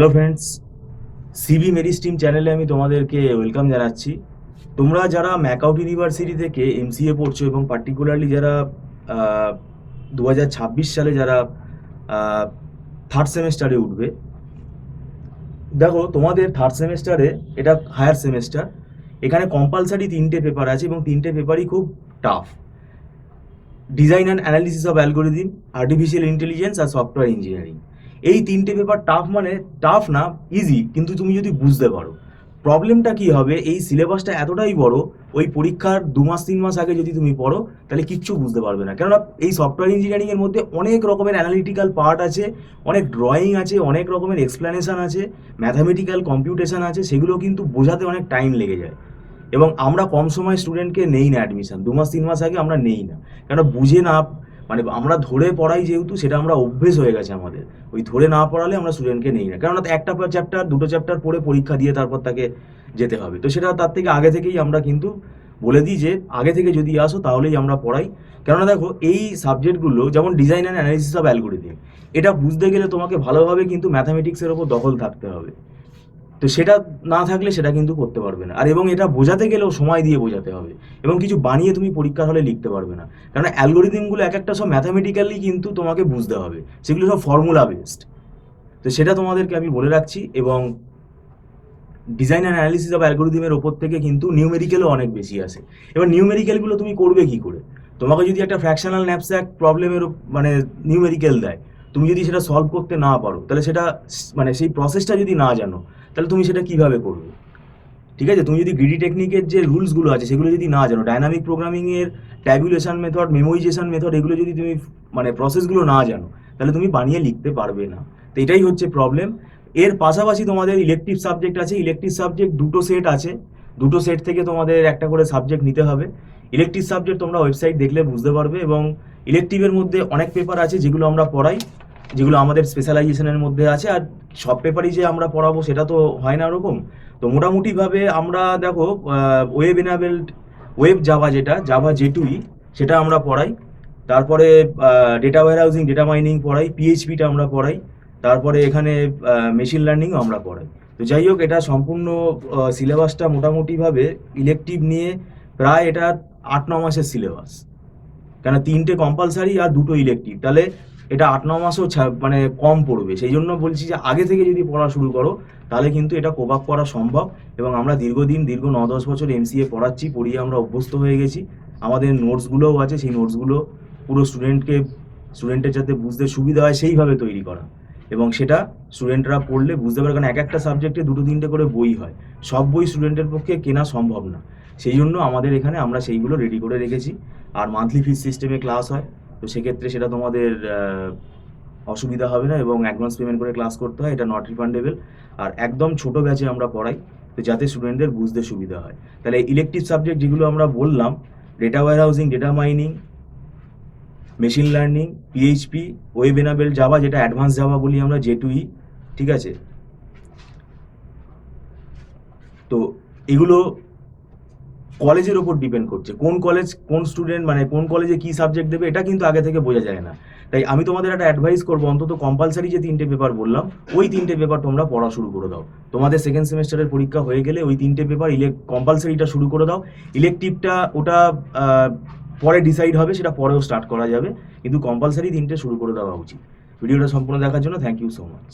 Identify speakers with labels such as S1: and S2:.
S1: Hello friends, CB মেরিস্টিম চ্যানেলে আমি তোমাদেরকে ওয়েলকাম জানাচ্ছি। তোমরা যারা ম্যাকআউট ইউনিভার্সিটি থেকে এমসিএ পড়ছো এবং পার্টিকুলারলি যারা 2026 সালে যারা থার্ড সেমেস্টারে উঠবে, দেখো তোমাদের থার্ড সেমেস্টারে এটা হায়ার সেমেস্টার, এখানে কম্পালসারি 3টে পেপার আছে এবং 3টে পেপারই খুব tough. Design and analysis of algorithm, artificial intelligence আর সফটওয়্যার ইঞ্জিনিয়ারিং। এই 3টে পেপার টাফ মানে টাফ না, ইজি, কিন্তু তুমি যদি বুঝতে পারো। প্রবলেমটা কি হবে, এই সিলেবাসটা এতটাই বড়, ওই পরীক্ষার 2 মাস 3 মাস আগে যদি তুমি পড়ো তাহলে কিচ্ছু বুঝতে পারবে না। কেননা এই সফটওয়্যার ইঞ্জিনিয়ারিংয়ের মধ্যে অনেক রকমের অ্যানালিটিক্যাল পার্ট আছে, অনেক ড্রয়িং আছে, অনেক রকমের এক্সপ্লেনেশন আছে, ম্যাথামেটিক্যাল কম্পিউটেশন আছে, সেগুলো কিন্তু বোঝাতে অনেক টাইম লেগে যায়। এবং আমরা কম সময় স্টুডেন্টকে নেই না অ্যাডমিশন, 2 মাস 3 মাস আগে আমরা নেই না। কেন বুঝে না, মানে আমরা ধরে পড়াই যেহেতু, সেটা আমরা অভ্যেস হয়ে গেছে আমাদের। ওই ধরে না পড়ালে আমরা স্টুডেন্টকে নেই না, কেননা একটা চ্যাপ্টার 2টো চ্যাপ্টার পড়ে পরীক্ষা দিয়ে তারপর তাকে যেতে হবে। তো সেটা তার থেকে আগে থেকেই আমরা কিন্তু বলে দিই যে আগে থেকে যদি আসো তাহলেই আমরা পড়াই। কেননা দেখো, এই সাবজেক্টগুলো যেমন design and analysis of algorithm, এটা বুঝতে গেলে তোমাকে ভালোভাবে কিন্তু ম্যাথামেটিক্সের ওপর দখল থাকতে হবে। তো সেটা না থাকলে সেটা কিন্তু করতে পারবে না। আর এবং এটা বোঝাতে গেলেও সময় দিয়ে বোঝাতে হবে, এবং কিছু বানিয়ে তুমি পরীক্ষার হলে লিখতে পারবে না। কারণ অ্যালগোরিদমগুলো এক একটা সব ম্যাথামেটিক্যালি কিন্তু তোমাকে বুঝতে হবে, সেগুলো সব ফর্মুলা বেসড। তো সেটা তোমাদেরকে আমি বলে রাখছি। এবং ডিজাইন অ্যান্ড অ্যানালিসিস অফ অ্যালগোরিদমের ওপর থেকে কিন্তু নিউমেরিক্যালও অনেক বেশি আসে। এবার নিউমেরিক্যালগুলো তুমি করবে কি করে? তোমাকে যদি একটা ফ্র্যাকশনাল ন্যাপস্যাক প্রবলেমের মানে নিউমেরিক্যাল দেয়, তুমি যদি সেটা সলভ করতে না পারো, তাহলে সেটা মানে সেই প্রসেসটা যদি না জানো, তাহলে তুমি সেটা কিভাবে করবে? ঠিক আছে, তুমি যদি গ্রিডি টেকনিকের যে রুলসগুলো আছে সেগুলো যদি না জানো, ডাইনামিক প্রোগ্রামিংয়ের ট্যাবুলেশন মেথড, মেমোরাইজেশন মেথড, এগুলো যদি তুমি মানে প্রসেসগুলো না জানো, তাহলে তুমি বানিয়ে লিখতে পারবে না। তো এটাই হচ্ছে প্রবলেম। এর পাশাপাশি তোমাদের ইলেকটিভ সাবজেক্ট আছে। ইলেকটিভ সাবজেক্ট 2টো সেট আছে, 2টো সেট থেকে তোমাদের একটা করে সাবজেক্ট নিতে হবে। ইলেকটিভ সাবজেক্ট তোমরা ওয়েবসাইট দেখলে বুঝতে পারবে। এবং ইলেকটিভের মধ্যে অনেক পেপার আছে যেগুলো আমরা পড়াই, যেগুলো আমাদের স্পেশালাইজেশনের মধ্যে আছে। আর সব পেপারই যে আমরা পড়াবো সেটা তো হয় না ওরকম। তো মোটামুটিভাবে আমরা দেখো, ওয়েব এনাবেলড, ওয়েব জাভা, যেটা জাভা J2E, সেটা আমরা পড়াই। তারপরে ডেটা ওয়্যারহাউজিং, ডেটা মাইনিং পড়াই, পিএইচপিটা আমরা পড়াই। তারপরে এখানে মেশিন লার্নিংও আমরা পড়াই। তো যাই হোক, এটা সম্পূর্ণ সিলেবাসটা মোটামুটিভাবে ইলেকটিভ নিয়ে প্রায় এটা 8-9 মাসের সিলেবাস। কেন 3টে কম্পালসারি আর 2টো ইলেকটিভ, তাহলে এটা 8-9 মাসও মানে কম পড়বে। সেই জন্য বলছি যে আগে থেকে যদি পড়া শুরু করো তাহলে কিন্তু এটা কোপ আপ করা সম্ভব। এবং আমরা দীর্ঘ 9-10 বছর এমসিএ পড়াচ্ছি, পড়িয়ে আমরা অভ্যস্ত হয়ে গেছি। আমাদের নোটসগুলোও আছে, সেই নোটসগুলো পুরো স্টুডেন্টের যাতে বুঝতে সুবিধা হয় সেইভাবে তৈরি করা। এবং সেটা স্টুডেন্টরা পড়লে বুঝতে পারে, কারণ এক একটা সাবজেক্টে 2-3টে করে বই হয়, সব বই স্টুডেন্টের পক্ষে কেনা সম্ভব না। সেই জন্য আমাদের এখানে আমরা সেইগুলো রেডি করে রেখেছি। আর মান্থলি ফিস সিস্টেমে ক্লাস হয়, তো সেক্ষেত্রে সেটা তোমাদের অসুবিধা হবে না। এবং অ্যাডভান্স পেমেন্ট করে ক্লাস করতে হয়, এটা নট রিফান্ডেবল। আর একদম ছোট ব্যাচে আমরা পড়াই, তো যাতে স্টুডেন্টদের বুঝতে সুবিধা হয়। তাহলে ইলেকটিভ সাবজেক্ট যেগুলো আমরা বললাম, data warehousing, data mining, machine learning, PHP, web enable Java, যেটা অ্যাডভান্স জাভা বলি আমরা, J2E, ঠিক আছে। তো এগুলো কলেজের ওপর ডিপেন্ড করছে, কোন কলেজ কোন স্টুডেন্ট, মানে কোন কলেজে কি সাবজেক্ট দেবে, এটা কিন্তু আগে থেকে বোঝা যায় না। তাই আমি তোমাদের একটা অ্যাডভাইস করবো, অন্তত কম্পালসারি যে 3টে পেপার বললাম, ওই 3টে পেপার তোমরা পড়া শুরু করে দাও। তোমাদের সেকেন্ড সেমেস্টারের পরীক্ষা হয়ে গেলে ওই 3টে পেপার কম্পালসারিটা শুরু করে দাও। ইলেকটিভটা ওটা পরে ডিসাইড হবে, সেটা পরেও স্টার্ট করা যাবে, কিন্তু কম্পালসারি 3টে শুরু করে দেওয়া উচিত। ভিডিওটা সম্পূর্ণ দেখার জন্য থ্যাংক ইউ সো মাচ।